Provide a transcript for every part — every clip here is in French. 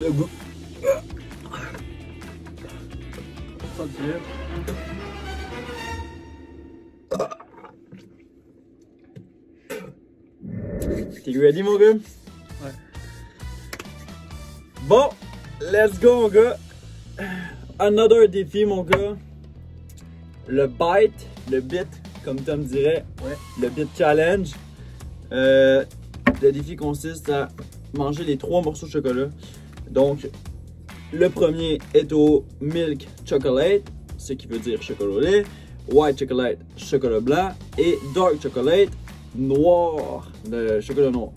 Le goût. Ça tire. T'es ready, mon gars? Ouais. Bon, let's go, mon gars. Another défi, mon gars. Le bite, le bit, comme Tom dirait. Ouais. Le bit challenge. Le défi consiste à manger les 3 morceaux de chocolat. Donc, le premier est au milk chocolate, ce qui veut dire chocolat au lait, white chocolate, chocolat blanc, et dark chocolate, noir, le chocolat noir.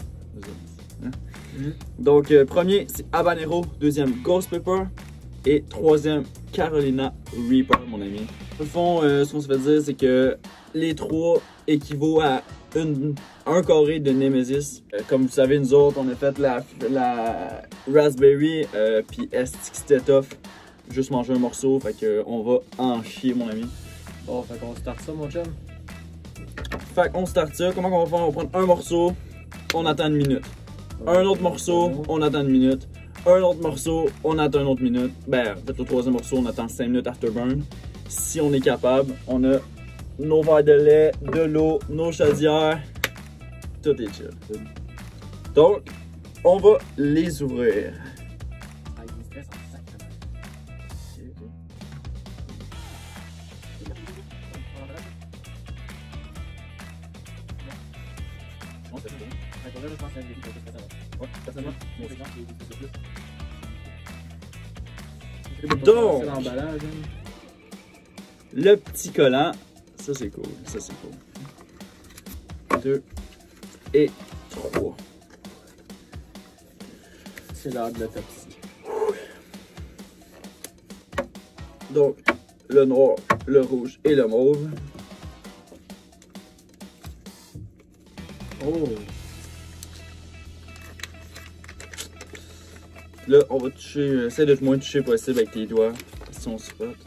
Hein? Donc, premier, c'est habanero, deuxième, ghost pepper, et troisième, Carolina Reaper, mon ami. Au fond, ce qu'on se fait dire, c'est que les 3 équivaut à un carré de Nemesis. Comme vous savez, nous autres, on a fait la raspberry, puis est-ce que c'était tough. Juste manger un morceau, fait que on va en chier, mon ami. Bon, fait qu'on start ça, mon chum. Fait qu'on start ça. Comment on va faire? On va prendre un morceau, on attend une minute. Un autre morceau, on attend une minute. Un autre morceau, on attend une autre minute. Ben, en fait, le troisième morceau, on attend 5 minutes afterburn. Si on est capable, on a nos verres de lait, de l'eau, nos chaudières. Tout est chill. Donc, on va les ouvrir. Ah, il me stresse en sac, quand même. Donc, l'emballage. le petit collant, ça c'est cool, ça c'est cool. 2 et 3. C'est l'heure de l'autopsie. Donc, le noir, le rouge et le mauve. Oh! Là, on va toucher, essaie de le moins toucher possible avec tes doigts, si on se frotte.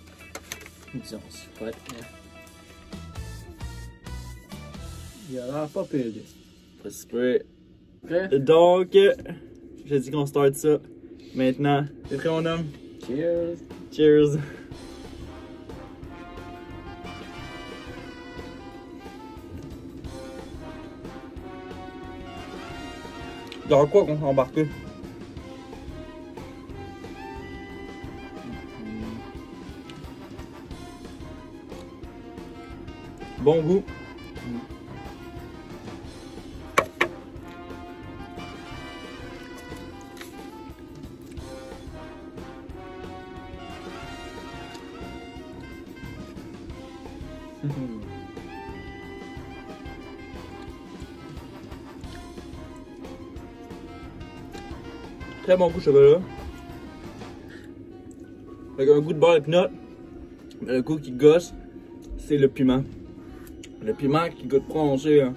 Disons, c'est pas. Il a l'air pas pire. Pas si peu. Prêt? Donc, j'ai dit qu'on start ça. Maintenant, t'es prêt, mon homme? Cheers! Cheers! Dans quoi qu'on s'est embarqué? Bon goût. Très bon goût de chocolat. Avec un goût de beurre et peanut. Mais le goût qui gosse, c'est le piment. Le piment qui goûte prononcé. Hein.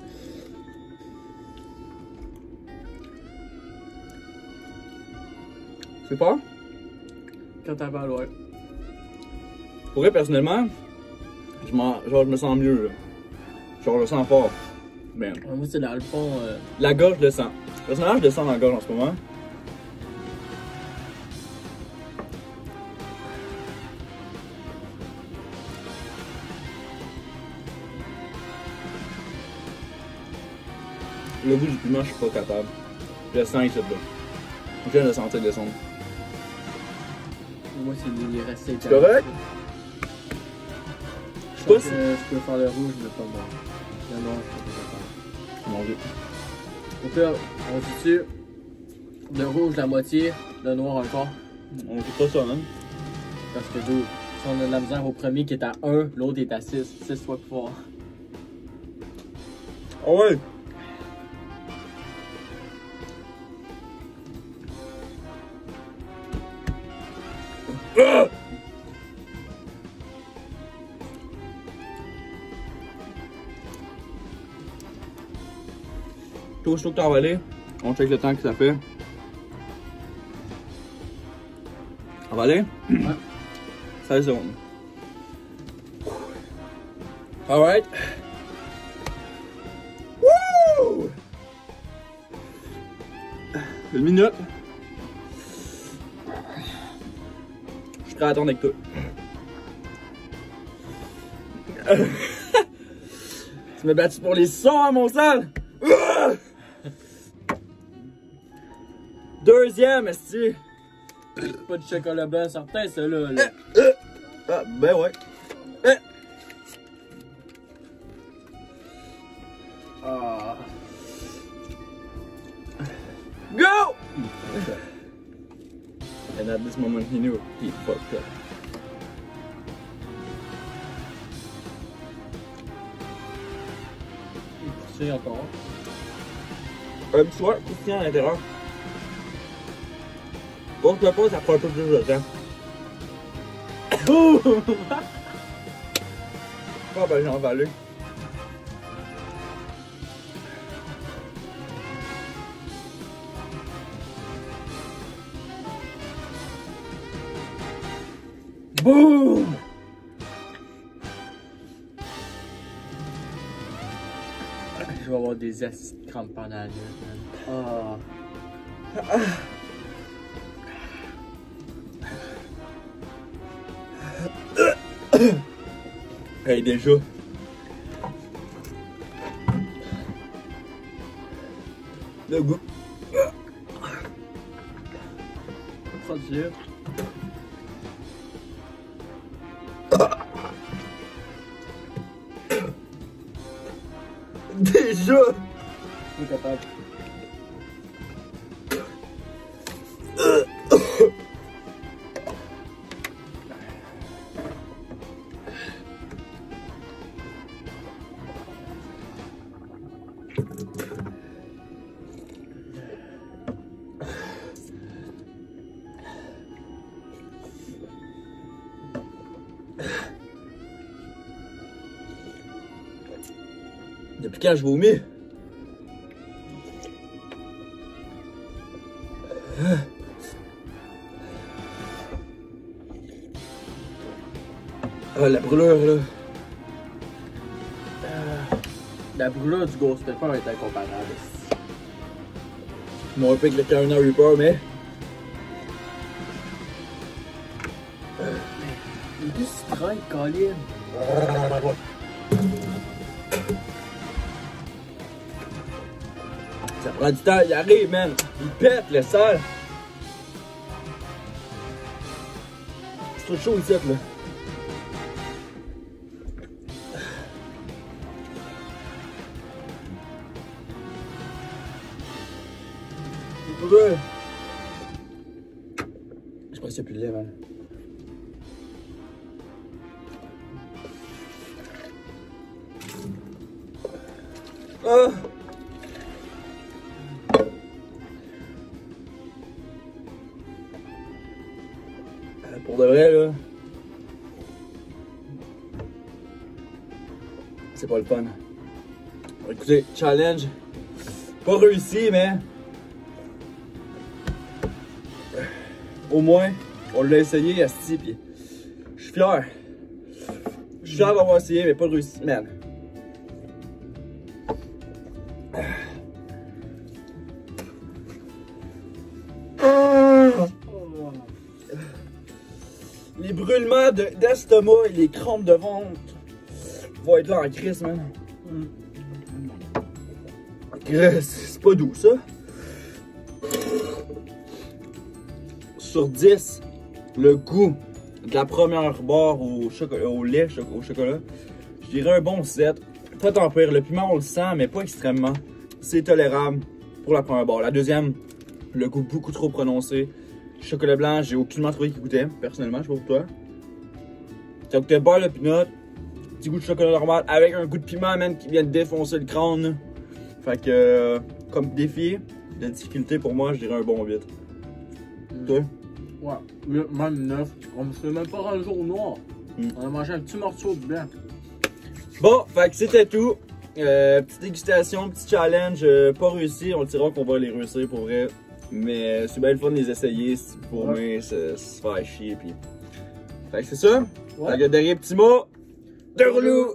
C'est fort? Quand t'as mal, ouais. Pour vrai, personnellement, je me sens mieux. Là. Genre, je le sens fort. Ben, Moi, c'est dans le fond. la gorge, je le sens. Personnellement, je le sens dans la gorge en ce moment. Le goût du piment, je suis pas capable. Je le sens ici, là. Je viens de le sentir descendre. Moi, c'est les restes. C'est correct? Je sais pas si... Je peux faire le rouge, mais pas le noir. Le noir, je peux pas faire. Mon Dieu. Donc là, on dit dessus. Le rouge, la moitié. Le noir, encore. On fait pas ça, hein? Parce que si on a de la misère au premier qui est à 1, l'autre est à 6. 6 fois plus fort. Ah ouais! Ah! Tout aussitôt que t'as avalé, on check le temps que ça fait. Avalé? Ouais. 16 secondes. Alright. Woo! Une minute. prêt à attendre avec toi. Tu m'as battu pour les sons à mon sale! Deuxième, esti! Pas de chocolat blanc certain, celui-là. Là. Ah, ben ouais. Ah. Go! And at this moment he knew he fucked up. Il poussait encore. Un petit soir, Christian à l'intérieur. Porte-le pas, ça prend un peu plus de temps. Boum! Ah ben j'en valais. Boum! Je vais avoir des acides de crampes pendant la nuit, man. Ah. Hey, déjà. Le goût. Pas de dire. Déjà! Je suis capable. Depuis quand je vomis? Ah, la brûlure là. La brûlure du Ghost Pepper est incomparable. Moins pire que le Carolina Reaper, mais. Il est plus sucré, Colin. Ça prend du temps, il arrive, man. Il pète le sale. C'est trop chaud ici, là. Ouais. Je pense qu'il n'y a plus de lait, man. Ah! Pour de vrai, là. C'est pas le fun. Écoutez, challenge. Pas réussi, mais. Au moins, on l'a essayé, asti, pis. Je suis fier. Je suis fier d'avoir essayé, mais pas réussi, man. Les brûlements d'estomac et les crampes de ventre vont être là en crise, man. C'est pas doux, ça. Sur 10, le goût de la première barre au lait, au chocolat, je dirais un bon 7. Pas tant pire. Le piment, on le sent, mais pas extrêmement. C'est tolérable pour la première barre. La deuxième, le goût beaucoup trop prononcé. Chocolat blanc, j'ai aucunement trouvé qu'il goûtait, personnellement, je sais pas pour toi. Ça goûtait beurre le peanut, petit goût de chocolat normal, avec un goût de piment, même, qui vient de défoncer le crâne. Là. Fait que, comme défi, de difficulté pour moi, je dirais un bon 8. Toi? Ouais, 8, même 9. On me fait même pas un jour noir. On a mangé un petit morceau de blanc. Bon, fait que c'était tout. Petite dégustation, petit challenge, pas réussi. On le dira qu'on va les réussir pour vrai. Mais c'est bien le fun de les essayer pour moi, se faire chier. Puis... Fait que c'est ça. Ouais. Fait que derrière petit mot de relou.